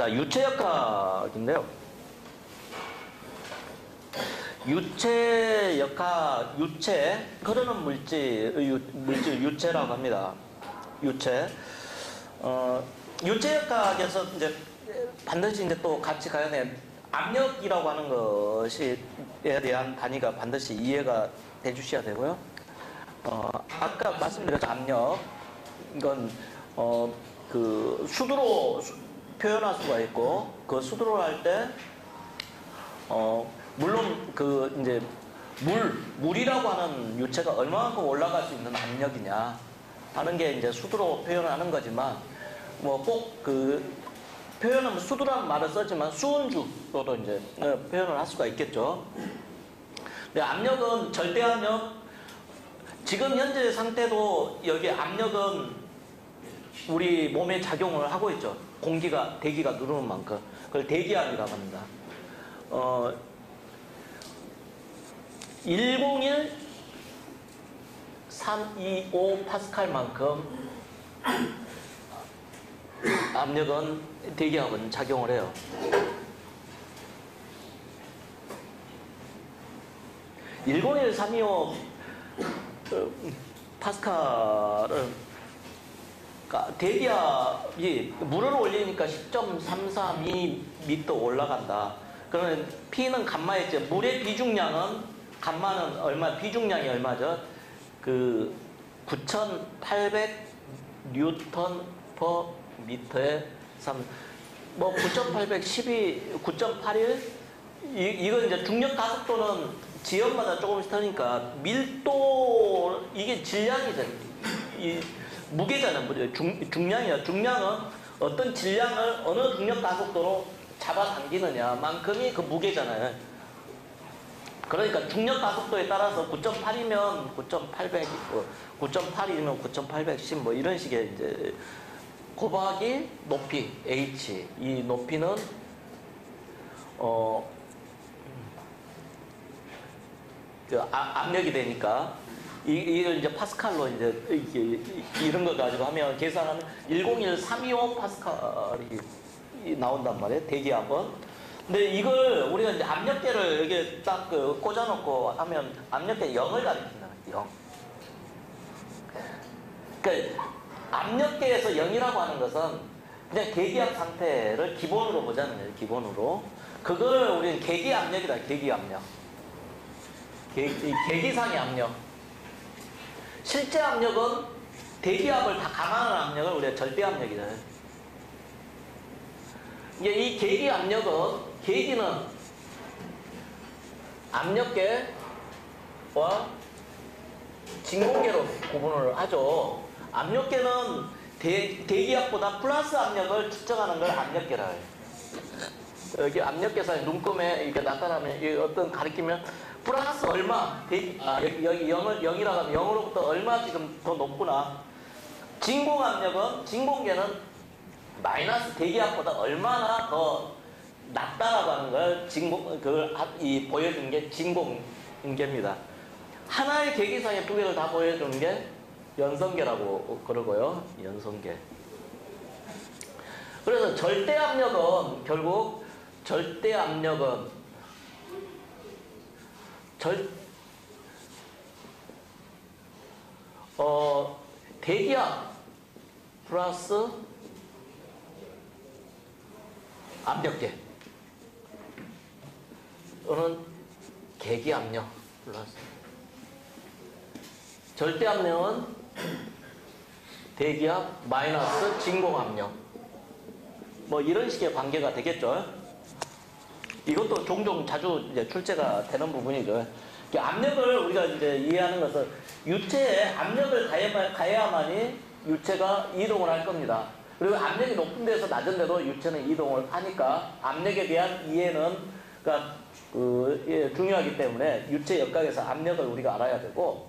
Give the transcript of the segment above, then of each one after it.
자, 유체역학인데요. 유체역학, 유체, 흐르는 물질 유체라고 합니다. 유체. 유체역학에서 이제 반드시 이제 또 같이 가야 돼. 압력이라고 하는 것에 대한 단위가 반드시 이해가 돼 주셔야 되고요. 아까 말씀드렸죠. 압력. 이건, 그, 수두로 표현할 수가 있고, 그 수두로 할 때, 물론 그, 이제, 물이라고 하는 유체가 얼마만큼 올라갈 수 있는 압력이냐 하는 게 이제 수두로 표현하는 거지만, 뭐 꼭 그, 표현은 수두라는 말을 썼지만 수은주로도 이제 표현을 할 수가 있겠죠. 근데 압력은 절대 압력, 지금 현재 상태도 여기 압력은 우리 몸에 작용을 하고 있죠. 대기가 누르는 만큼. 그걸 대기압이라고 합니다. 101, 325 파스칼만큼 압력은 대기압은 작용을 해요. (101, 325) 파스칼은 대기압이 물을 올리니까 10.332m 올라간다. 그러면 P는 감마였죠. 물의 비중량은 감마는 얼마? 비중량이 얼마죠? 그 9,800 뉴턴 퍼 미터에 3, 뭐 9,812, 9.81 이건 이제 중력 가속도는 지역마다 조금씩 다르니까 밀도 이게 질량이잖아요. 이 무게잖아요. 중량이야. 중량은 어떤 질량을 어느 중력 가속도로 잡아당기느냐만큼이 그 무게잖아요. 그러니까 중력 가속도에 따라서 9.8이면 9.800, 9.8이면 9.810 뭐 이런 식의 이제 곱하기 높이 h, 이 높이는 그 압력이 되니까 이걸 이제 파스칼로 이제 이런 거 가지고 하면 계산하면 101,325 파스칼이 나온단 말이에요. 대기압은. 근데 이걸 우리가 이제 압력계를 여기 딱 꽂아놓고 하면 압력계 0을 가리킨다. 0. 그러니까 압력계에서 0이라고 하는 것은 그냥 계기압 상태를 기본으로 보자는 거예요. 기본으로. 그걸 우리는 계기압력이다. 계기압력. 계기상의 압력. 실제 압력은 대기압을 다 감안하는 압력을 우리가 절대압력이다. 이제 이 계기압력은 계기는 압력계와 진공계로 구분을 하죠. 압력계는 대기압보다 플러스 압력을 측정하는 걸 압력계라 해요. 여기 압력계산에 눈금에 이렇게 나타나면 어떤 가리키면 플러스 얼마, 여기 0이라고 하면 0으로부터 얼마 지금 더 높구나. 진공압력은, 진공계는 마이너스 대기압보다 얼마나 더 낮다라고 하는 걸 보여주는 게 진공계입니다. 하나의 계기상의 두 개를 다 보여주는 게 연성계라고 그러고요. 연성계. 그래서 절대압력은 결국 대기압 플러스 압력계 또는 계기압력 플러스 절대압력은 대기압 마이너스 진공압력 뭐 이런 식의 관계가 되겠죠. 이것도 종종 자주 이제 출제가 되는 부분이죠. 압력을 우리가 이제 이해하는 것은 유체에 압력을 가해야만이 유체가 이동을 할 겁니다. 그리고 압력이 높은 데서 낮은 데로 유체는 이동을 하니까 압력에 대한 이해는 그러니까 중요하기 때문에 유체 역학에서 압력을 우리가 알아야 되고,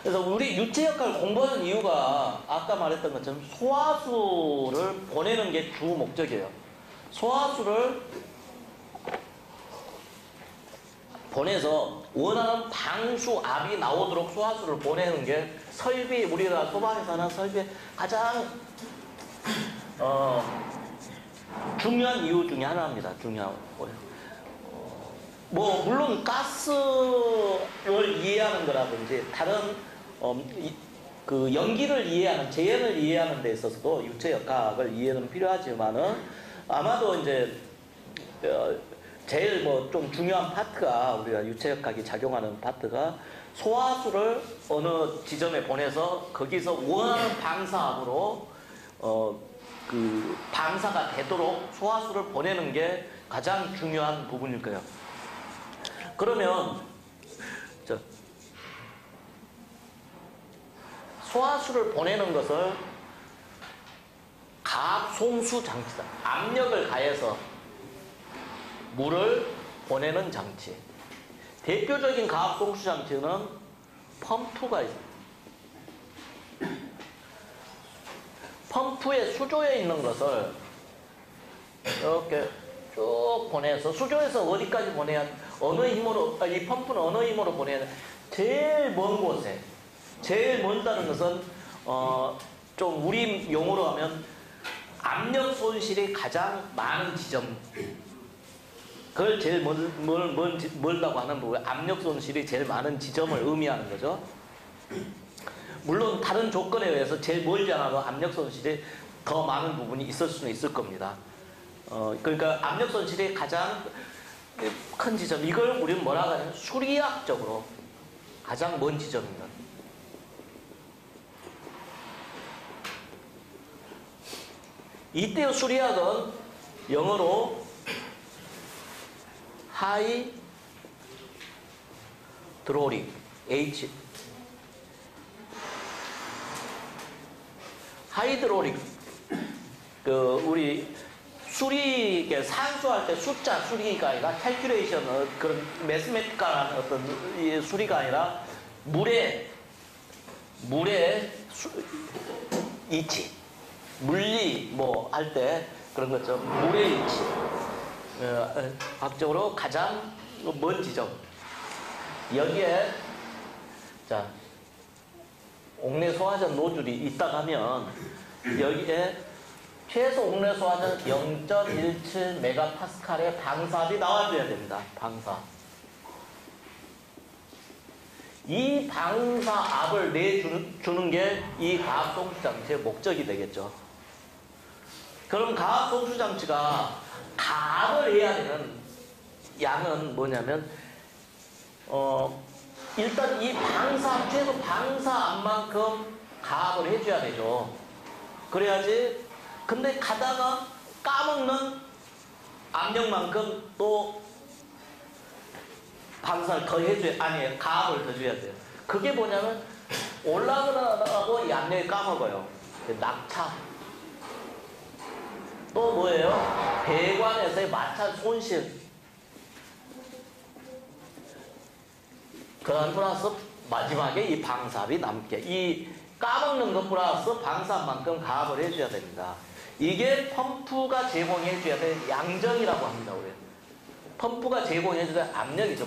그래서 우리 유체 역학을 공부하는 이유가 아까 말했던 것처럼 소화수를 보내는 게 주 목적이에요. 소화수를 보내서 원하는 방수압이 나오도록 소화수를 보내는 게 우리가 소방에서 하는 설비의 가장 중요한 이유 중에 하나입니다. 중요한 거예요. 뭐 물론 가스를 이해하는 거라든지 다른 그 연기를 이해하는 재현을 이해하는 데 있어서도 유체역학을 이해는 필요하지만은 아마도 이제 제일 뭐 좀 중요한 파트가 우리가 유체역학이 작용하는 파트가 소화수를 어느 지점에 보내서 거기서 원하는 방사압으로 그 방사가 되도록 소화수를 보내는 게 가장 중요한 부분일 거예요. 그러면 소화수를 보내는 것을 가압송수 장치다. 압력을 가해서 물을 보내는 장치. 대표적인 가압송수 장치는 펌프가 있습니다. 펌프의 수조에 있는 것을 이렇게 쭉 보내서 수조에서 어디까지 보내야, 어느 힘으로, 이 펌프는 어느 힘으로 보내야, 제일 먼 곳에, 제일 멀다는 것은 좀 우리 용어로 하면 압력 손실이 가장 많은 지점, 그걸 제일 멀다고 하는 부분, 압력 손실이 제일 많은 지점을 의미하는 거죠. 물론 다른 조건에 의해서 제일 멀지 않아도 압력 손실이 더 많은 부분이 있을 수는 있을 겁니다. 그러니까 압력 손실이 가장 큰 지점, 이걸 우리는 뭐라고 하냐면 수리학적으로 가장 먼 지점입니다. 이때의 수리학은 영어로 하이드롤릭, 하이드롤릭, 우리 수리, 산수할 때 숫자 수리가 아니라 캘큘레이션, 그런 매스매틱한 어떤 이 수리가 아니라 물의 이치, 물리 뭐 할 때 그런 거죠. 물의 이치. 과학적으로 가장 먼 지점. 여기에, 자, 옥내 소화전 노즐이 있다 하면, 여기에 최소 옥내 소화전 0.17 메가파스칼의 방사압이 나와줘야 됩니다. 방사압. 이 방사압을 내주는 게 이 가압송수 장치의 목적이 되겠죠. 그럼 가압송수 장치가 가압을 해야 되는 양은 뭐냐면, 일단 이 방사압, 최소 방사압만큼 가압을 해줘야 되죠. 그래야지. 근데 가다가 까먹는 압력만큼 또 방사를 더 해줘야, 아니, 가압을 더 줘야 돼요. 그게 뭐냐면, 올라가고 이 압력이 까먹어요. 낙차. 또 뭐예요? 배관에서의 마찰 손실. 그런 플러스 마지막에 이 방사압이 남게. 이 까먹는 것 플러스 방사압만큼 가압을 해줘야 됩니다. 이게 펌프가 제공해줘야 될 양정이라고 합니다. 우리 펌프가 제공해줘야 될 압력이죠.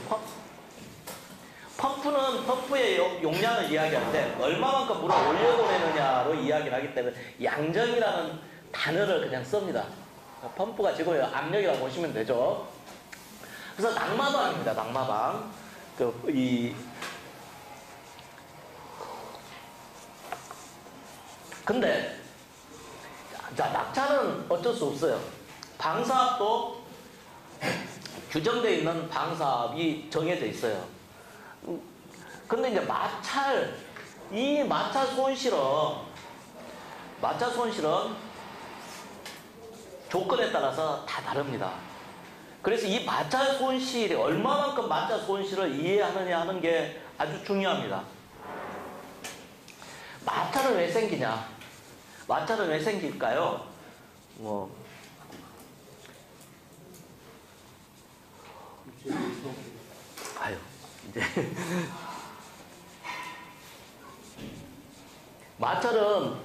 펌프는 펌프의 용량을 이야기하는데 얼마만큼 물을 올려보내느냐로 이야기를 하기 때문에 양정이라는 단어를 그냥 씁니다. 펌프가 제공해 압력이라고 보시면 되죠. 그래서 낙마방입니다. 낙마방. 근데 자, 낙차는 어쩔 수 없어요. 방사압도 규정되어 있는 방사압이 정해져 있어요. 근데 이제 이 마찰 손실은 조건에 따라서 다 다릅니다. 그래서 이 마찰 손실이 얼마만큼 마찰 손실을 이해하느냐 하는 게 아주 중요합니다. 마찰은 왜 생기냐? 마찰은 왜 생길까요? 이제 마찰은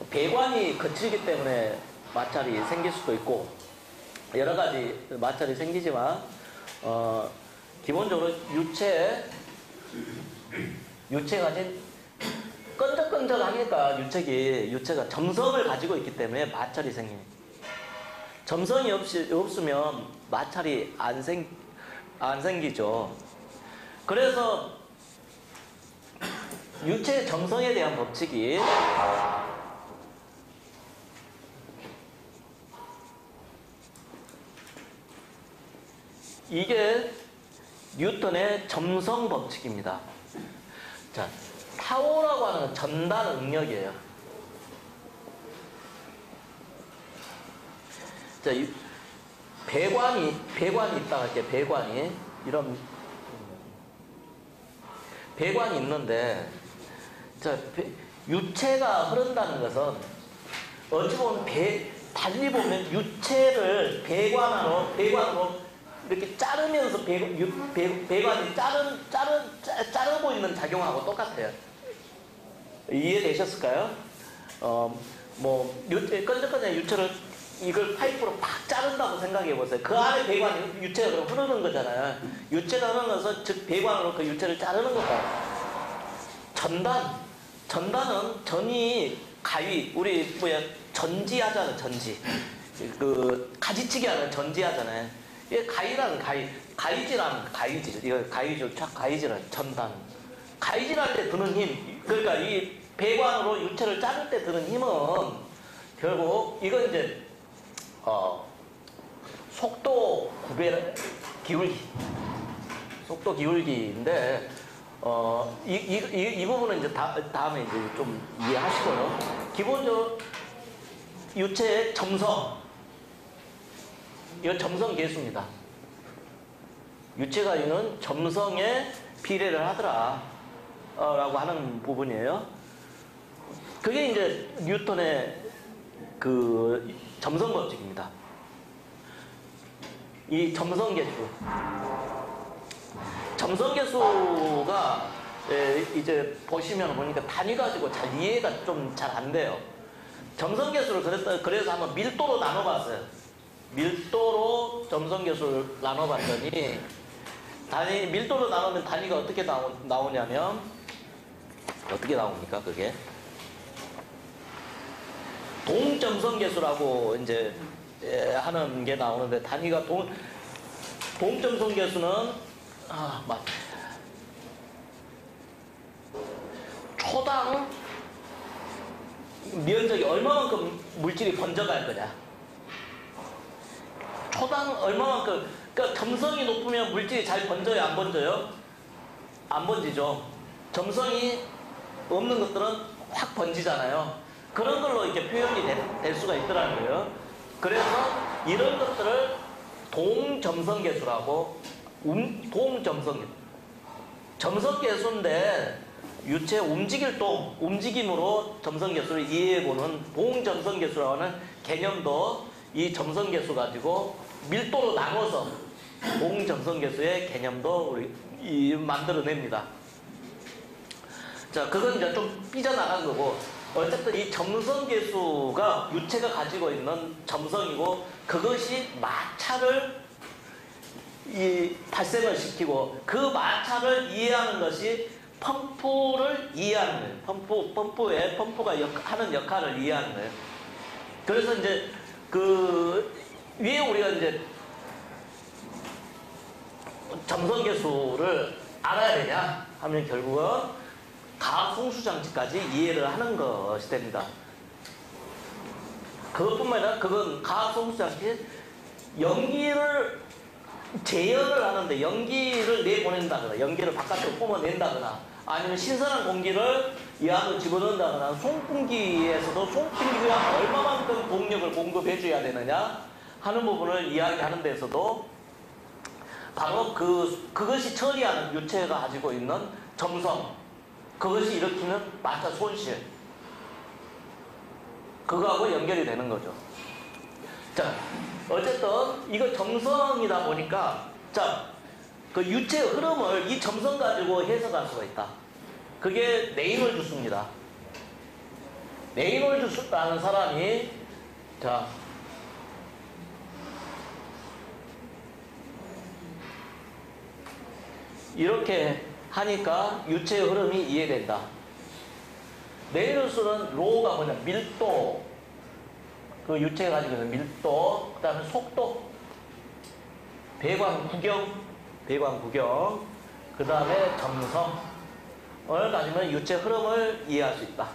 배관이 거칠기 때문에 마찰이 생길 수도 있고 여러 가지 마찰이 생기지만 기본적으로 유체가 가진 끈적끈적하니까 유체가 점성을 가지고 있기 때문에 마찰이 생깁니다. 점성이 없으면 마찰이 안 생기죠. 그래서 유체 점성에 대한 법칙이 이게 뉴턴의 점성 법칙입니다. 자, 타오라고 하는 건 전단 응력이에요. 자, 배관이 있다 할게요. 이런 배관이 있는데, 자, 유체가 흐른다는 것은 어찌 보면 달리 보면 유체를 배관으로 이렇게 자르면서 배관이 자르고 있는 작용하고 똑같아요. 이해되셨을까요? 끈적끈적 유체를 이걸 파이프로 팍 자른다고 생각해 보세요. 그 안에 배관이 유체가 흐르는 거잖아요. 유체가 흐르는 것은 즉 배관으로 그 유체를 자르는 거다. 전단은 전이 가위, 우리 전지하잖아요. 전지. 그 가지치기 하는 전지하잖아요. 이게 가위라는 가위질하는 가위질. 이거 가위질, 가위질하는 전단. 가위질할 때 드는 힘. 그러니까 이 배관으로 유체를 자를 때 드는 힘은 결국 이건 이제 속도 기울기인데 이 부분은 이제 다음에 이제 좀 이해하시고요. 기본적으로 유체의 점성, 이건 점성 계수입니다. 유체가 있는 점성에 비례를 하더라 라고 하는 부분이에요. 그게 이제 뉴턴의 그 점성 법칙입니다. 이 점성 계수가 이제 보시면 단위 가지고 잘 이해가 좀 잘 안 돼요. 점성 계수를 그래서 한번 밀도로 나눠봤어요. 밀도로 점성 계수를 나눠봤더니 밀도로 나누면 단위가 어떻게 나오냐면 어떻게 나옵니까? 그게 동점성 계수라고 이제 하는 게 나오는데 단위가 동점성 계수는 초당 면적이 얼마만큼 물질이 번져갈 거냐. 초당 얼마만큼, 그러니까 점성이 높으면 물질이 잘 번져요, 안 번져요? 안 번지죠. 점성이 없는 것들은 확 번지잖아요. 그런 걸로 이렇게 표현이 될 수가 있더라는 거예요. 그래서 이런 것들을 동점성계수라고, 점성계수인데 유체 움직임으로 점성계수를 이해해보는 동점성계수라고 하는 개념도 이 점성계수 가지고 밀도로 나눠서 동점성계수의 개념도 우리 만들어냅니다. 자, 그건 이제 좀 삐져나간 거고, 어쨌든 이 점성계수가 유체가 가지고 있는 점성이고, 그것이 마찰을 발생을 시키고, 그 마찰을 이해하는 것이 펌프를 이해하는 거예요. 펌프가 하는 역할을 이해하는 거예요. 그래서 이제 왜 우리가 이제 점성계수를 알아야 되냐 하면 결국은 가학 송수장치까지 이해를 하는 것이 됩니다. 그것뿐만 아니라 그건 가학 송수장치, 연기를 제어를 하는데 연기를 내보낸다거나 연기를 바깥으로 뿜어낸다거나 아니면 신선한 공기를 이 안으로 집어넣는다거나 송풍기에서도 송풍기가 얼마만큼 동력을 공급해줘야 되느냐 하는 부분을 이야기하는 데서도 바로 그것이 처리하는 유체가 가지고 있는 점성, 그것이 일으키는 마찰 손실, 그거하고 연결이 되는 거죠. 자, 어쨌든 이거 점성이다 보니까, 자, 그 유체의 흐름을 이 점성 가지고 해석할 수가 있다. 그게 레이놀주스입니다. 레이놀주스라는 사람이, 자, 이렇게 하니까 유체의 흐름이 이해된다. 레이놀주스는 로우가 뭐냐, 밀도, 그 유체가 가지고 있는 밀도, 그 다음에 속도, 배관 구경, 그 다음에 점성을 가지면 유체 흐름을 이해할 수 있다.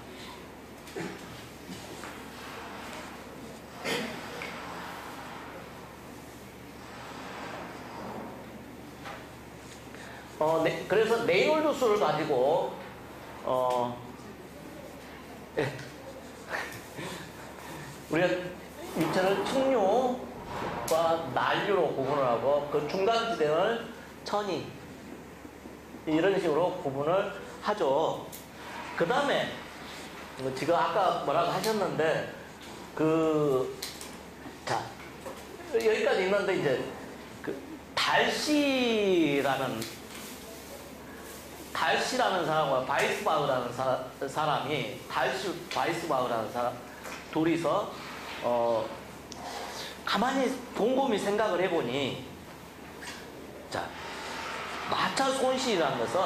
그래서 레이놀드 수를 가지고 우리가 유체를 측류과 난류로 구분을 하고 그 중간 지대를 천이 이런 식으로 구분을 하죠. 그 다음에 지금 아까 뭐라고 하셨는데 자 여기까지 있는데 이제 그 달시라는 사람과 바이스바흐라는 사람이 바이스바흐라는 사람 둘이서 가만히 곰곰이 생각을 해보니 자 마차 손실이라는 것을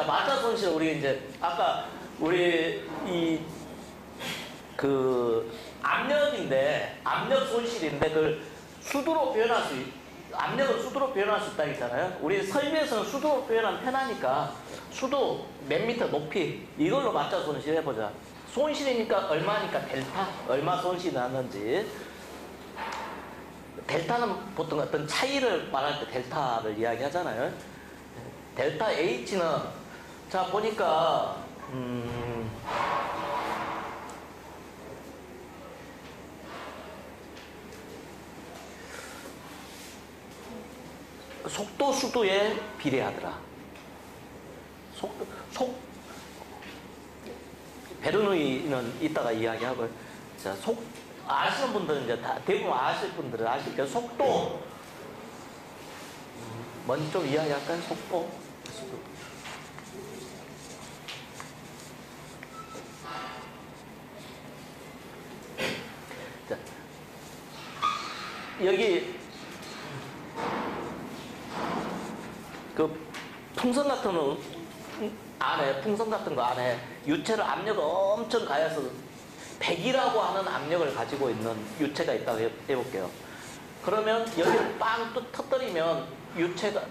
마차 손실 우리 이제 아까 우리 압력인데 압력 손실인데 그걸 수두로 표현할 수 압력을 수두로 표현할 수 있다 했잖아요. 우리 설비에서는 수두로 표현하면 편하니까 수도 몇 미터 높이 이걸로 마차 손실 해보자. 손실이니까 얼마니까 델타 얼마 손실이 났는지. 델타는 보통 어떤 차이를 말할 때 델타를 이야기하잖아요. 델타 H는 자 보니까 속도 수도에 비례하더라. 베르누이는 이따가 이야기하고 자, 아시는 분들은 이제 다 대부분 아실 분들은 아실 거예요. 속도 먼저 좀 이야기할까요? 속도. 자, 여기 그 풍선 같은 거 안에 유체를 압력을 엄청 가해서 100이라고 하는 압력을 가지고 있는 유체가 있다고 해볼게요. 그러면 여기를 빵 터뜨리면 유체가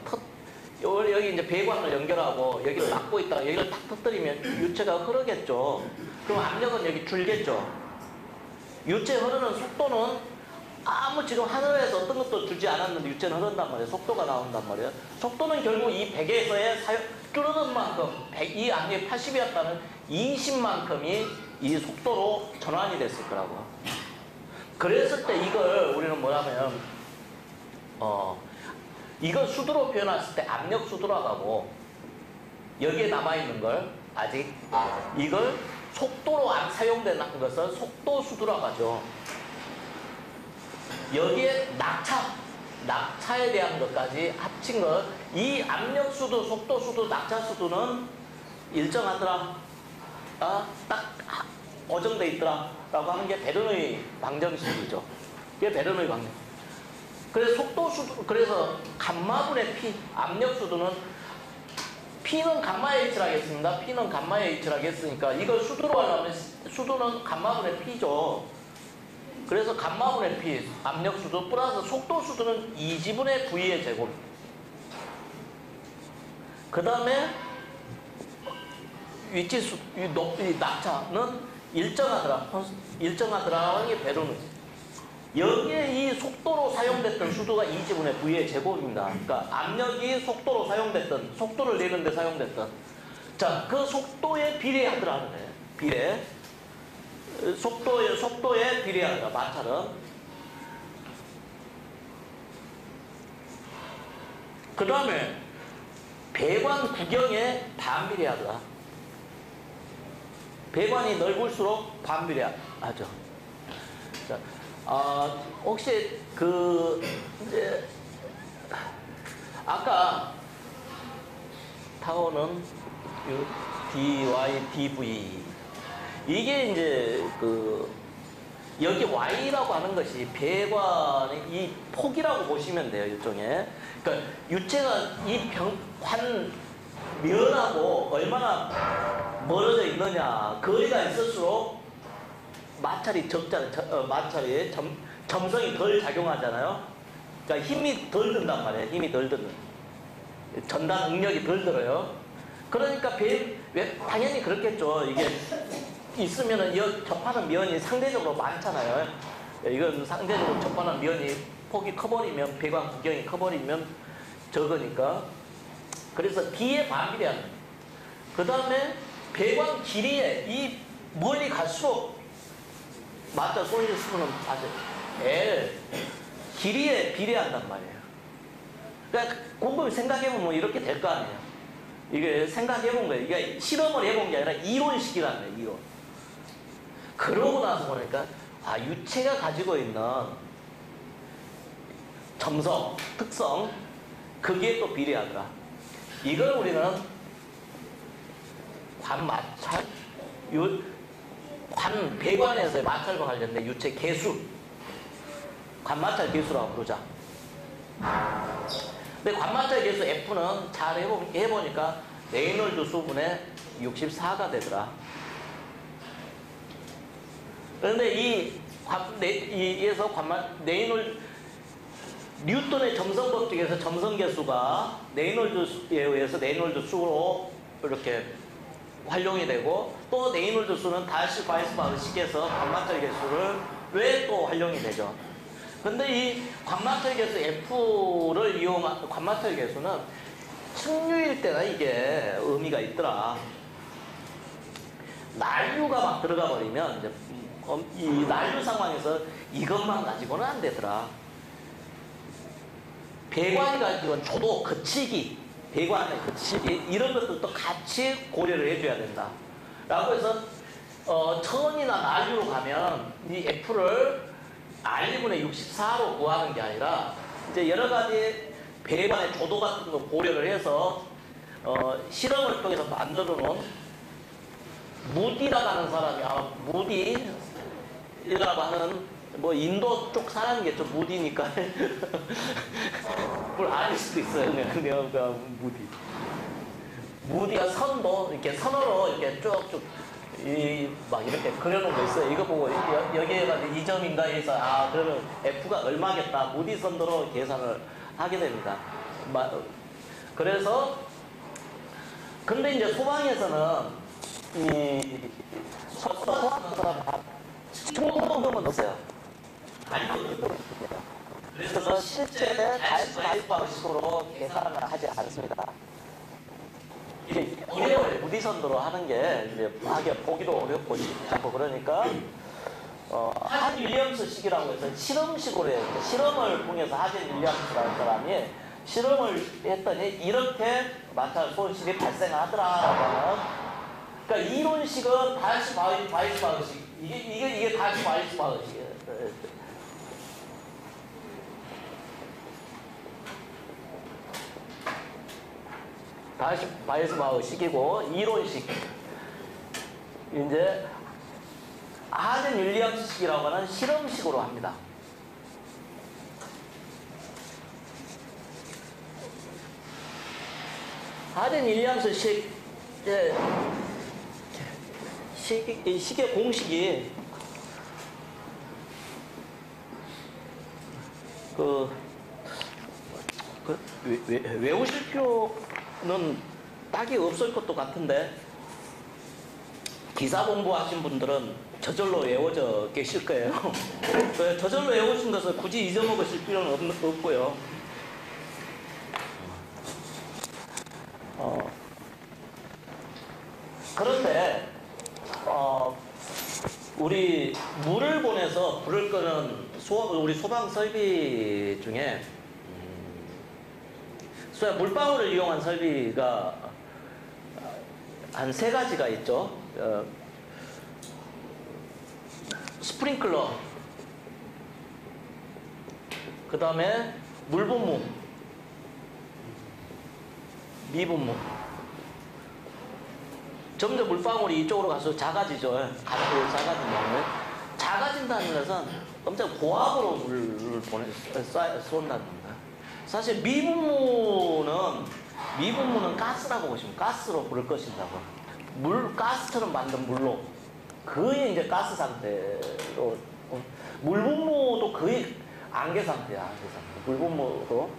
여기 이제 배관을 연결하고 여기를 막고 있다가 여기를 탁 터뜨리면 유체가 흐르겠죠. 그럼 압력은 여기 줄겠죠. 유체 흐르는 속도는 아무 지금 하늘에서 어떤 것도 주지 않았는데 유체는 흐른단 말이에요. 속도가 나온단 말이에요. 속도는 결국 이 100에서의 줄어든 만큼 이 압력이 80이었다는 20만큼이 이 속도로 전환이 됐을 거라고. 그랬을 때 이걸 우리는 뭐라면 이걸 수두로 표현했을 때 압력 수두라고 하고 여기에 남아있는 걸 아직 이걸 속도로 안 사용되는 것을 속도 수두라고 하죠. 여기에 낙차에 대한 것까지 합친 것, 이 압력 수도, 속도 수도, 낙차 수도는 일정하더라. 딱 고정돼 있더라. 라고 하는 게 베르누이 방정식이죠. 이게 베르누이 방정. 그래서 속도 수도, 그래서 감마분의 P, 압력 수도는 P는 감마 H라 하겠습니다. P는 감마 H라 하겠으니까 이걸 수두로 하려면 수도는 감마분의 P죠. 그래서 감마분의 P, 압력 수도 플러스 속도 수도는 2지분의 V의 제곱. 그 다음에 위치 수, 낙차는 일정하더라 하는 게 베르누이. 여기에 이 속도로 사용됐던 수도가 2지분의 V의 제곱입니다. 그러니까 압력이 속도로 사용됐던, 속도를 내는 데 사용됐던. 자, 그 속도에 비례하더라는 거예요. 비례. 속도에 비례하더라, 마찰은. 그 다음에 배관 구경에 반비례하더라. 배관이 넓을수록 반비례하죠. 자, 혹시 이제 아까 타워는 dy, dv 이게 이제 여기 y라고 하는 것이 배관의 이 폭이라고 보시면 돼요, 일종의. 그러니까 유체가 이 면하고 얼마나 멀어져 있느냐, 거리가 있을수록 마찰이 적잖아요. 마찰이 점성이 덜 작용하잖아요. 그러니까 힘이 덜 든단 말이에요. 힘이 덜 드는. 전단 응력이 덜 들어요. 그러니까 당연히 그렇겠죠. 이게 있으면은 접하는 면이 상대적으로 많잖아요. 이건 상대적으로 접하는 면이 폭이 커버리면, 배관 구경이 커버리면 적으니까. 그래서 D에 반비례하는. 그 다음에 배관 길이에 이 멀리 갈수록 마찰 소리를 쓰는 아주 L 길이에 비례한단 말이에요. 그러니까 곰곰이 생각해보면 이렇게 될 거 아니에요. 이게 생각해본 거예요. 이게 실험을 해본 게 아니라 이론식이라는 거예요. 이론. 그러고 나서 보니까 유체가 가지고 있는 점성, 특성 그게 또 비례하더라. 이걸 우리는 관마찰, 배관에서의 마찰과 관련된 유체 개수, 관마찰 개수라고 부르자. 근데 관마찰 개수 F는 잘 해보니까 레이놀드 수분의 64가 되더라. 그런데 뉴턴의 점성법 중에서 점성 개수가 레이놀드에 의해서 레이놀드 수로 이렇게 활용이 되고, 또 레이놀드 수는 다시 바이스바흐 식에서 관마찰 개수를 왜 또 활용이 되죠. 근데 이 관마찰 개수 F를 이용한 관마찰 개수는 측류일 때나 이게 의미가 있더라. 난류가 막 들어가 버리면 이제 이 난류 상황에서 이것만 가지고는 안 되더라. 배관이 가지고 조도, 거치기, 배관의 거치기 이런 것들도 같이 고려를 해줘야 된다. 라고 해서 천이나 난류로 가면 이 F를 R분의 64로 구하는 게 아니라 이제 여러 가지 배관의 조도 같은 거 고려를 해서 실험을 통해서 만들어 놓은 무디라고 하는 사람이 무디라고 하는 뭐 인도 쪽 사람이겠죠. 무디니까 뭘 아닐 수도 있어요. 내가 무디가 선도 이렇게 선어로 이렇게 쭉쭉 막 이렇게 그려놓은 거 있어요. 이거 보고 여기에가 2점인가 해서 그러면 F가 얼마겠다. 무디 선도로 계산을 하게 됩니다. 그래서 근데 이제 소방에서는 소방에서는 충분금은 없어요. 그래서 실제 다이스방식으로 계산을 하지 않습니다. 어려워요. 무디선도로 하는 게 이제 보기도 어렵고 않고 그러니까 하진 윌리엄스 식이라고 해서 실험식으로 해요. 실험을 통해서 하진 윌리엄스라는 사람이 실험을 했더니 이렇게 마찰 손실이 발생하더라라고 하는. 그러니까 이론식은 다시 바이스바흐식 이게 다시 바이스바흐식이에요. 다시 바이스바흐식이고 이론식 이제 하진 윌리엄스식이라고 하는 실험식으로 합니다. 하진 윌리엄스식 식의 공식이 외우실 필요는 딱히 없을 것도 같은데 기사 공부하신 분들은 저절로 외워져 계실 거예요. 저절로 외우신 것을 굳이 잊어먹으실 필요는 없고요. 그런데 우리 물을 보내서 불을 끄는 우리 소방 설비 중에 소위 물방울을 이용한 설비가 한 3가지가 있죠. 스프링클러, 그 다음에 물분무, 미분무. 점점 물방울이 이쪽으로 가서 작아지죠. 작아진다는. 작아진다는 것은 엄청 고압으로 물을 쏜다는 겁니다. 사실 미분무는 가스라고 보시면 가스로 불을 꺼신다고. 가스처럼 만든 물로 거의 이제 가스 상태로, 물분무도 거의 안개 상태야, 안개 상태. 물분무도.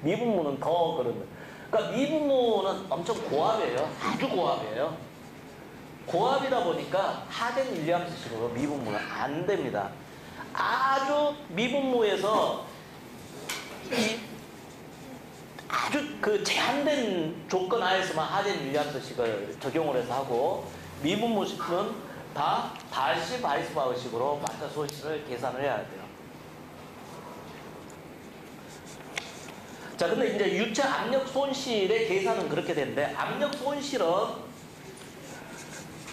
미분무는 더 그런. 그러니까 미분무는 엄청 고압이에요. 아주 고압이에요. 고압이다 보니까 하덴 윌리엄스식으로 미분무는 안 됩니다. 아주 미분무에서 아주 그 제한된 조건 하에서만 하덴 윌리엄스식을 적용을 해서 하고, 미분무식은 다 달시 바이스바흐식으로 마차 손실을 계산을 해야 돼요. 자, 근데 이제 유체 압력 손실의 계산은 그렇게 되는데, 압력 손실은,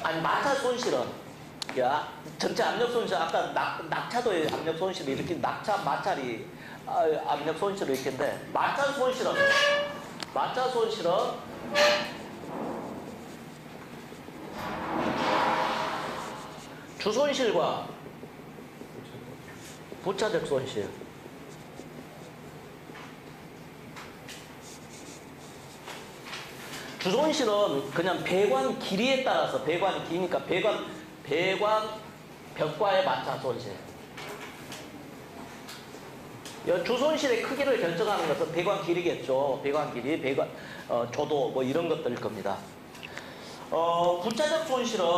아니, 마차 손실은, 야, 전체 압력 손실, 아까 낙차도의 압력 손실이 이렇게, 마찰이, 압력 손실이 이렇게인데, 마차 손실은, 주손실과 부차적 손실. 주손실은 그냥 배관 길이에 따라서, 배관이 기니까 배관 벽과의 마찰 손실. 주손실의 크기를 결정하는 것은 배관 길이겠죠. 배관 길이, 조도 뭐 이런 것들일 겁니다. 부차적 손실은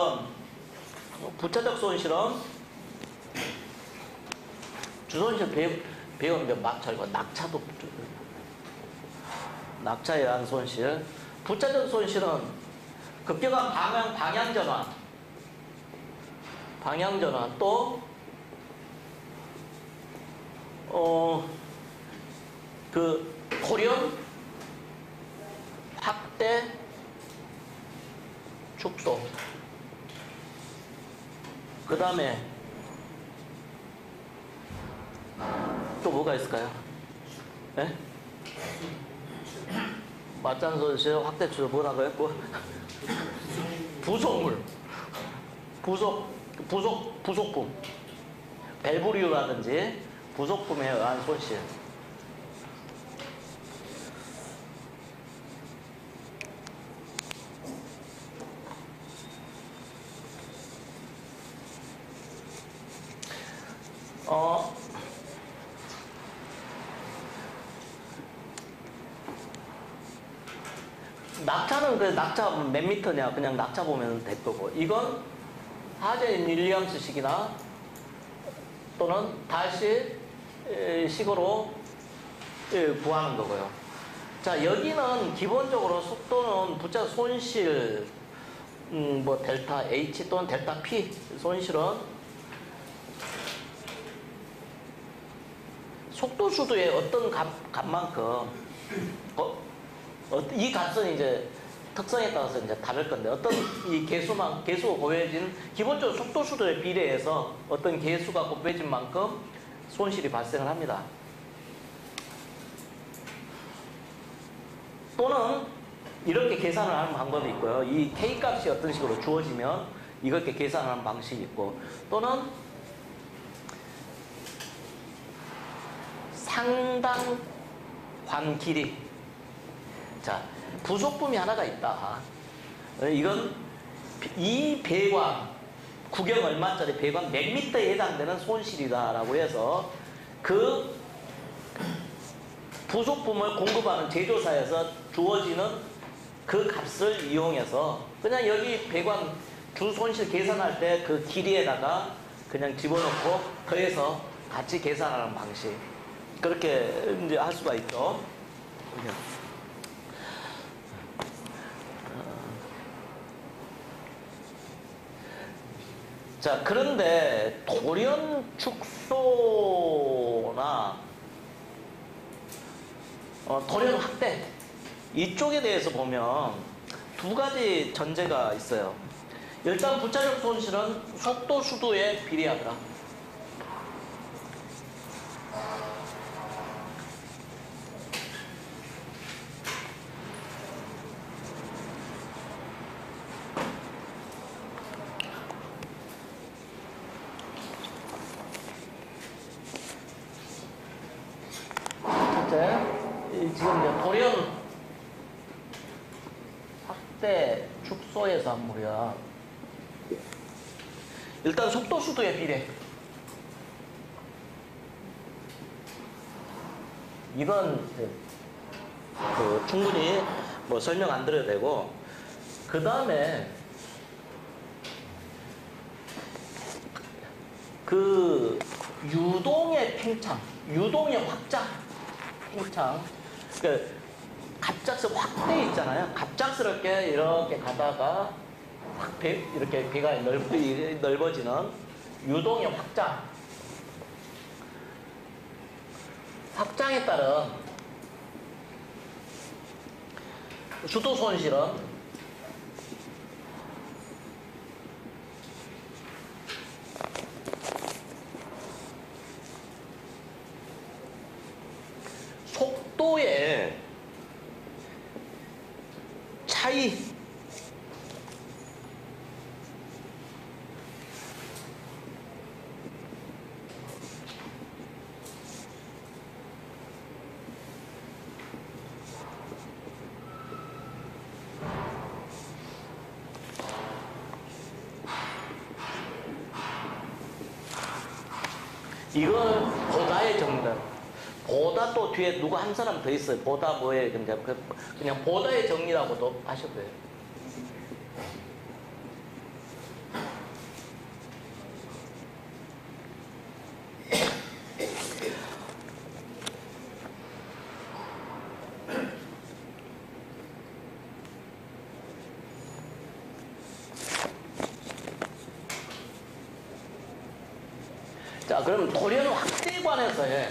주손실 배관 마찰과 낙차에 의한 손실. 부차적 손실은 급격한 방향 전환, 또 그 돌연 확대 축소. 그 다음에 또 뭐가 있을까요? 네? 맞장 손실, 확대 축소 뭐라고 했고, 부속품, 밸브류라든지 부속품에 의한 손실. 낙차는 낙차 몇 미터냐, 그냥 낙차 보면 될 거고, 이건 하덴 윌리엄스식이나 또는 달시 식으로 구하는 거고요. 자, 여기는 기본적으로 속도는 부차 손실, 뭐 델타 H 또는 델타 P 손실은 속도 수도의 어떤 값만큼, 이 값은 이제 특성에 따라서 이제 다를 건데, 어떤 이 개수가 곱해진, 기본적으로 속도 수도에 비례해서 어떤 개수가 곱해진 만큼 손실이 발생을 합니다. 또는 이렇게 계산을 하는 방법이 있고요. 이 K 값이 어떤 식으로 주어지면 이렇게 계산하는 방식이 있고, 또는 상당 관 길이. 자, 부속품이 하나가 있다. 이건 이 배관, 구경 얼마짜리 배관 몇 미터에 해당되는 손실이다라고 해서 그 부속품을 공급하는 제조사에서 주어지는 그 값을 이용해서 그냥 여기 배관 주 손실 계산할 때 그 길이에다가 그냥 집어넣고 더해서 같이 계산하는 방식. 그렇게 이제 할 수가 있죠. 자, 그런데 돌연 축소나 돌연 확대, 이쪽에 대해서 보면 두 가지 전제가 있어요. 일단 부차적 손실은 속도 수도에 비례한다. 지금 이제 돌연 확대 축소의 산물이야. 일단 속도 수도의 비례. 이건 충분히 뭐 설명 안 드려도 되고, 그 다음에 그 유동의 팽창, 유동의 확장, 팽창. 그 갑작스럽게 확대 있잖아요. 갑작스럽게 이렇게 가다가 확 이렇게 배가 넓어지는 유동의 확장. 확장에 따른 수도 손실은 속도의 차이, 이걸 보다의 정답. 보다 또 뒤에 누구 한 사람 더 있어요. 보다 뭐에 그냥 보다의 정리라고도 하셔도 돼요. 자, 그럼 돌연 확대관에서의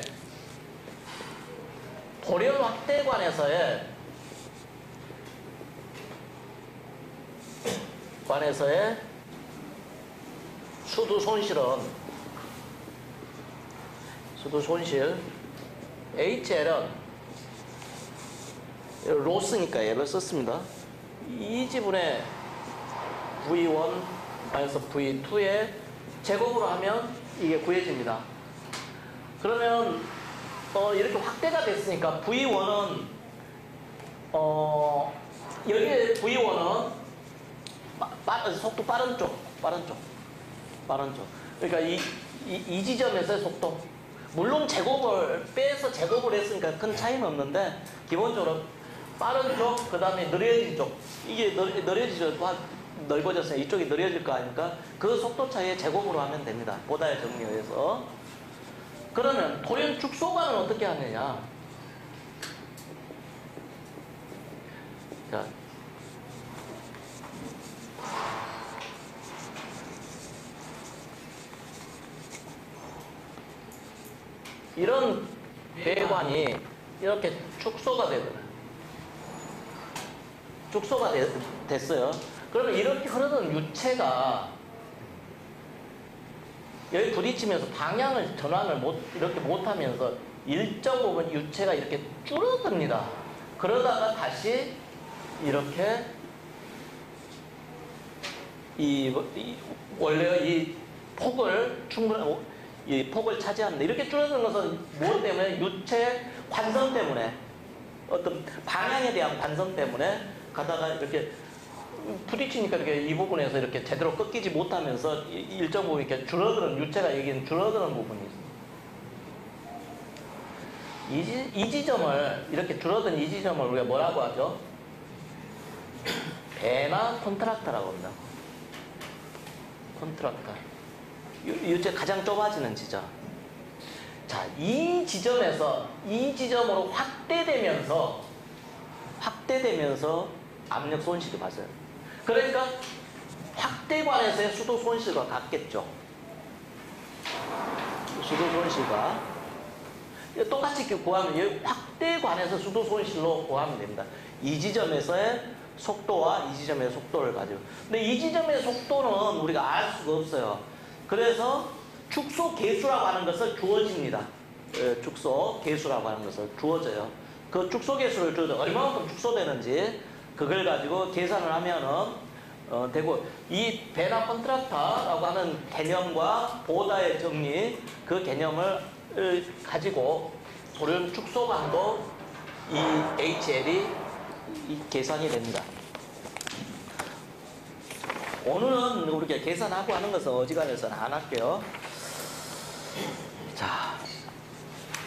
수도 손실 HL은 로스니까 얘를 썼습니다. 2지분의 V1 마이너스 V2의 제곱으로 하면 이게 구해집니다. 그러면 이렇게 확대가 됐으니까 V1은 여기 V1은 속도 빠른 쪽. 그러니까 이 지점에서의 속도. 물론 제곱을 빼서 제곱을 했으니까 큰 차이는 없는데 기본적으로 빠른 쪽, 그 다음에 느려진 쪽. 이게 느려지죠. 넓어졌어요. 이쪽이 느려질 거 아닙니까? 그 속도 차이의 제곱으로 하면 됩니다. 보다의 정리에서. 그러면 돌연 축소관은 어떻게 하느냐? 자, 이런 배관이 이렇게 축소가 되잖아요. 축소가 됐어요. 그러면 이렇게 흐르는 유체가 여기 부딪히면서 방향을 전환을 이렇게 못하면서 일정 부분 유체가 이렇게 줄어듭니다. 그러다가 다시 이렇게 원래 이 폭을 차지합니다. 이렇게 줄어드는 것은 무엇 때문에? 유체 관성 때문에, 어떤 방향에 대한 관성 때문에 가다가 이렇게 부딪히니까 이렇게 이 부분에서 이렇게 제대로 꺾이지 못하면서 일정 부분 이렇게 줄어드는, 유체가 여기는 줄어드는 부분이 있습니다. 이 지점을, 이렇게 줄어든 이 지점을 우리가 뭐라고 하죠? 베나 콘트락타라고 합니다. 콘트락타. 유체 가장 좁아지는 지점. 자, 이 지점으로 확대되면서 압력 손실이 맞아요. 그러니까 확대관에서의 수도 손실과 같겠죠. 수도 손실과 똑같이 구하면, 여기 확대관에서 수도 손실로 구하면 됩니다. 이 지점에서의 속도와 이 지점의 속도를 가지고. 근데 이 지점의 속도는 우리가 알 수가 없어요. 그래서 축소 계수라고 하는 것을 주어집니다. 축소 계수라고 하는 것을 주어져요. 그 축소 계수를 주어져 얼마만큼 축소되는지 그걸 가지고 계산을 하면은 되고, 이 베나 콘트락타라고 하는 개념과 보다의 정리, 그 개념을 가지고 돌연 축소관도 이 HL이 계산이 됩니다. 오늘은 우리가 계산하고 하는 것은 어지간해서는 안 할게요. 자,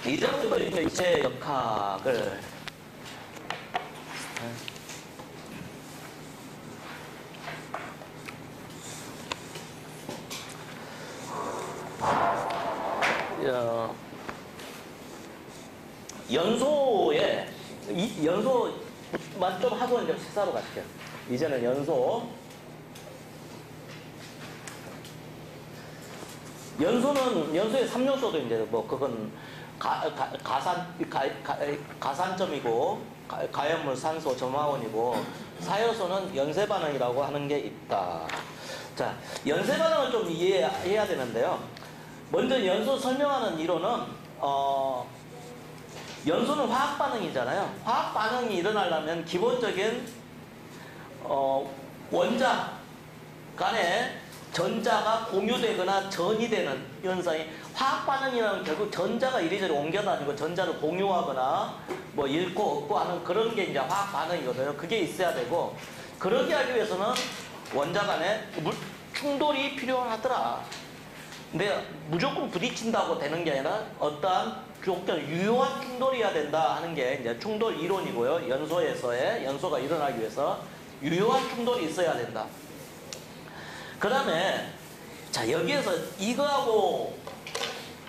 이 정도로 이제 이체 역학을 연소에 연소만 좀 하고 이제 식사로 갈게요. 이제는 연소의 3요소도 이제 뭐 그건 가산점이고 가연물 산소 점화원이고 4요소는 연쇄 반응이라고 하는 게 있다. 자, 연쇄 반응을 좀 이해해야 되는데요. 먼저 연소 설명하는 이론은 연소는 화학 반응이잖아요. 화학 반응이 일어나려면 기본적인 원자 간에 전자가 공유되거나 전이 되는 현상이, 화학 반응이라는 결국 전자가 이리저리 옮겨다니고 전자를 공유하거나 뭐 잃고 얻고 하는 그런 게 이제 화학 반응이거든요. 그게 있어야 되고, 그러기 하기 위해서는 원자 간에 충돌이 필요하더라. 근데 무조건 부딪힌다고 되는 게 아니라 어떠한 조건, 유효한 충돌이어야 된다 하는 게 이제 충돌 이론이고요. 연소가 일어나기 위해서 유효한 충돌이 있어야 된다. 그 다음에, 자, 여기에서 이거하고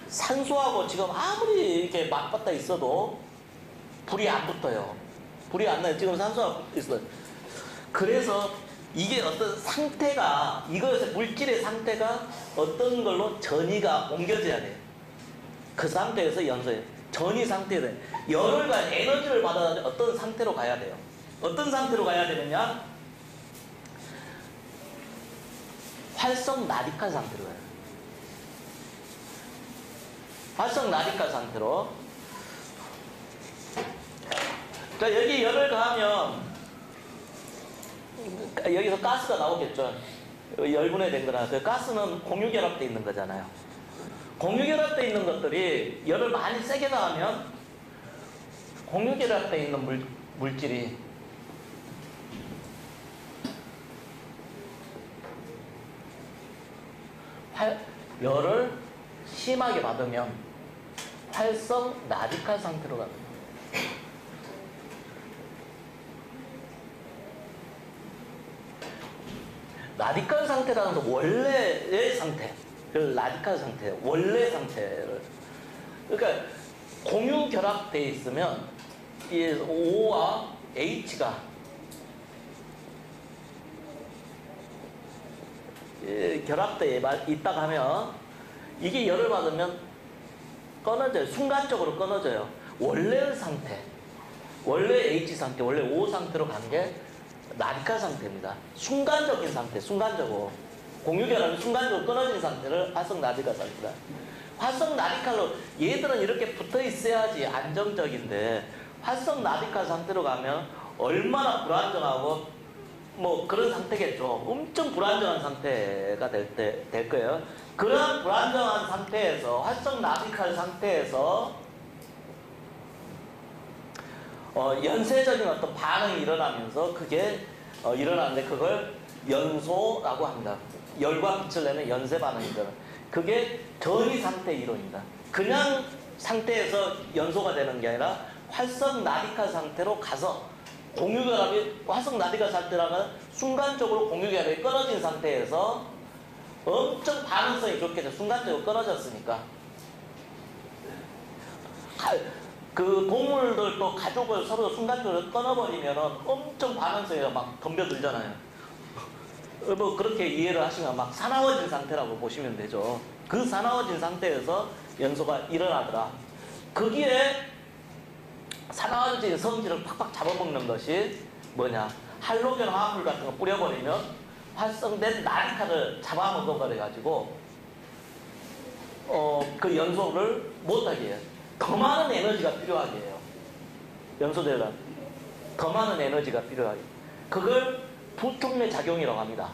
산소하고 지금 아무리 이렇게 맞붙어 있어도 불이 안 붙어요. 불이 안 나요. 지금 산소하고 있어요. 그래서 이게 어떤 상태가, 이것의 물질의 상태가 어떤 걸로 전이가 옮겨져야 돼요. 그 상태에서 연소해요. 전이 상태에 열을 가 에너지를 받아야 어떤 상태로 가야 돼요. 어떤 상태로 가야 되느냐? 활성 라디칼 상태로 가요. 활성 라디칼 상태로. 자, 여기 열을 가하면 여기서 가스가 나오겠죠. 열분해 된 거라. 그 가스는 공유결합되어 있는 거잖아요. 공유결합되어 있는 것들이 열을 많이 세게 가하면 공유결합되어 있는 물질이 열을 심하게 받으면 활성 라디칼 상태로 갑니다. 라디칼 상태라는 건 원래의 상태, 그 라디칼 상태, 원래 상태를. 그러니까 공유 결합되어 있으면 이 O와 H가 결합되어 있다가 하면 이게 열을 받으면 끊어져요. 순간적으로 끊어져요. 원래의 상태, 원래 H 상태, 원래 O 상태로 간 게 라디칼 상태입니다. 순간적인 상태, 순간적으로. 공유결합이 순간적으로 끊어진 상태를 활성 라디칼 상태다. 활성 라디칼로, 얘들은 이렇게 붙어 있어야지 안정적인데, 활성 라디칼 상태로 가면 얼마나 불안정하고, 뭐 그런 상태겠죠. 엄청 불안정한 상태가 될 거예요. 그런 불안정한 상태에서, 활성 라디칼 상태에서, 연쇄적인 어떤 반응이 일어나면서 그게 일어나는데 그걸 연소라고 합니다. 열과 빛을 내는 연쇄 반응이잖아요. 그게 전이 상태 이론입니다. 그냥 상태에서 연소가 되는 게 아니라 활성 라디칼 상태로 가서 공유결합이, 활성 라디칼 상태라면 순간적으로 공유결합이 끊어진 상태에서 엄청 반응성이 좋겠죠. 순간적으로 끊어졌으니까. 그 동물들도 가족을 서로 순간적으로 끊어버리면 엄청 반응성이 막 덤벼들잖아요. 뭐 그렇게 이해를 하시면 막 사나워진 상태라고 보시면 되죠. 그 사나워진 상태에서 연소가 일어나더라. 거기에 사나워진 성질을 팍팍 잡아먹는 것이 뭐냐? 할로겐 화합물 같은 거 뿌려버리면 활성된 라디칼을 잡아먹어버려가지고 그 연소를 못하게 해요. 더 많은 에너지가 필요하게 해요. 연소되려면 더 많은 에너지가 필요하게. 그걸 부촉매 작용이라고 합니다.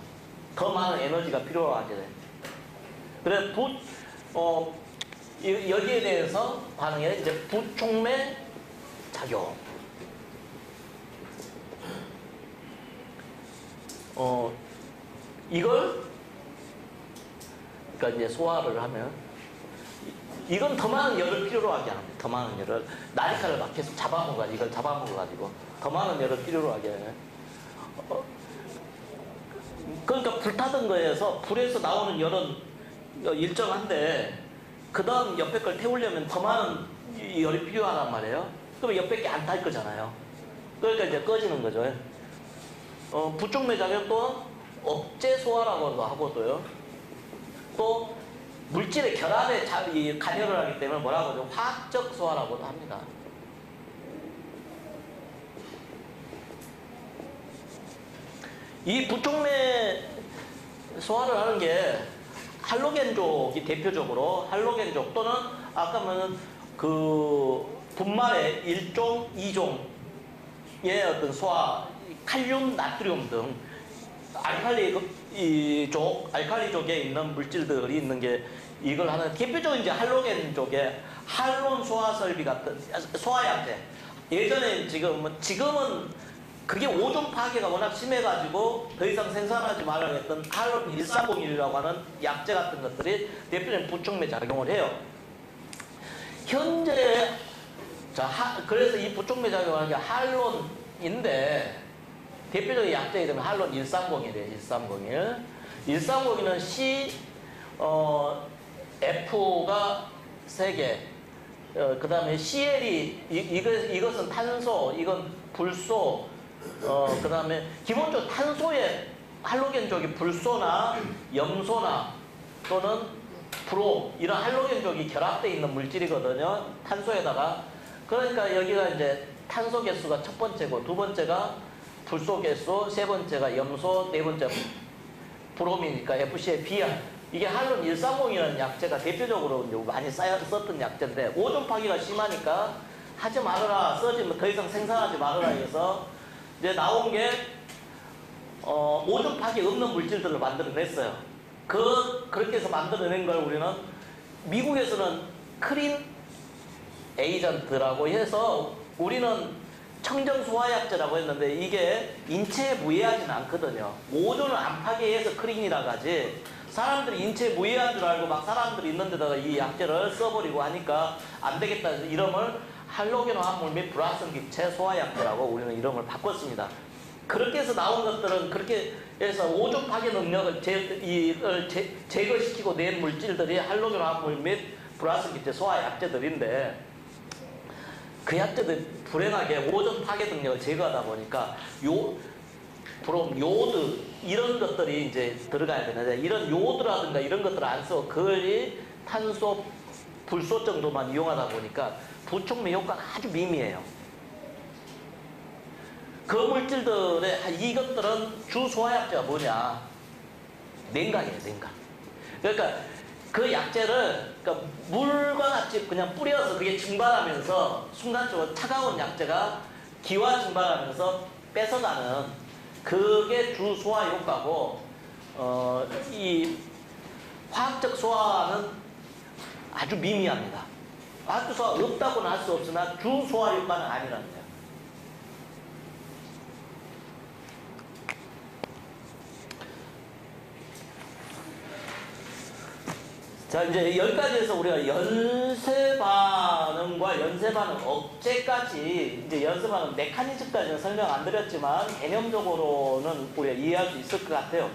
더 많은 에너지가 필요하게 돼요. 그래서 여기에 대해서 반응해 이제 부촉매 작용. 이걸 그러니까 이제 소화를 하면 이건 더 많은 열을 필요로 하게 합니다. 더 많은 열을 나리칼을 막 계속 잡아먹어가지고 이걸 잡아먹어가지고 더 많은 열을 필요로 하게 해요. 그러니까 불타던 거에서 불에서 나오는 열은 일정한데 그 다음 옆에 걸 태우려면 더 많은 열이 필요하단 말이에요. 그러면 옆에 게 안 탈 거잖아요. 그러니까 이제 꺼지는 거죠. 부촉매 작용도 억제 소화라고도 하고도요. 또 물질의 결합에 관여를 하기 때문에 뭐라고 하죠? 화학적 소화라고도 합니다. 이 부촉매 소화를 하는 게 할로겐족이 대표적으로 할로겐족 또는 아까 말한 그 분말의 1종, 2종의 어떤 소화, 칼륨, 나트륨 등 알칼리족에 있는 물질들이 있는 게 이걸 하는 대표적인 이제 할로겐족의 할론 소화 설비 같은 소화약제. 예전에 지금은 그게 오존 파괴가 워낙 심해가지고 더 이상 생산하지 말라고 했던 할론 1301이라고 하는 약제 같은 것들이 대표적인 부촉매 작용을 해요. 현재 그래서 이 부촉매 작용하는 게 할론인데 대표적인 약제가 되면 할론 1301이에요. 1301. 1301은 F가 3개, 그 다음에 CL이 이것은 탄소, 이건 불소, 그 다음에 기본적으로 탄소에 할로겐족이 불소나 염소나 또는 브롬 이런 할로겐족이 결합되어 있는 물질이거든요. 탄소에다가. 그러니까 여기가 이제 탄소 개수가 첫 번째고 두 번째가 불소 개수, 세 번째가 염소, 네 번째 브롬이니까 FC의 B야. 이게 할론 130이라는 약제가 대표적으로 많이 썼던 약제인데 오존 파괴가 심하니까 하지 말아라, 더 이상 생산하지 말아라 해서 이제 나온 게 오존 파괴 없는 물질들을 만들어냈어요. 그렇게 해서 만들어낸 걸 우리는 미국에서는 크린 에이전트라고 해서 우리는 청정 소화약제라고 했는데 이게 인체에 무해하지는 않거든요. 오존을 안 파괴해서 크린이라고 하지. 사람들이 인체에 무해한 줄 알고 막 사람들이 있는 데다가 이 약제를 써버리고 하니까 안 되겠다 해서 이름을 할로겐 화합물 및 불활성 기체 소화약제라고 우리는 이름을 바꿨습니다. 그렇게 해서 나온 것들은 그렇게 해서 오존 파괴 능력을 제거시키고 낸 물질들이 할로겐 화합물 및 불활성 기체 소화약제들인데 그 약제들 불행하게 오존 파괴 능력을 제거하다 보니까 브롬, 요드 이런 것들이 이제 들어가야 되는데 이런 요드라든가 이런 것들을 안 쓰고 거의 탄소, 불소 정도만 이용하다 보니까 부촉매 효과가 아주 미미해요. 그 물질들의 이것들은 주 소화약제가 뭐냐? 냉각이에요, 냉각. 그러니까 그 약제를 그러니까 물과 같이 그냥 뿌려서 그게 증발하면서 순간적으로 차가운 약제가 기와 증발하면서 뺏어가는 그게 주 소화 효과고 이 화학적 소화는 아주 미미합니다. 화학적 소화 없다고는 할 수 없으나 주 소화 효과는 아니라는 거예요. 자, 이제 여기까지 해서 우리가 연쇄 반응과 연쇄 반응 억제까지, 이제 연쇄 반응 메커니즘까지는 설명 안 드렸지만 개념적으로는 우리가 이해할 수 있을 것 같아요.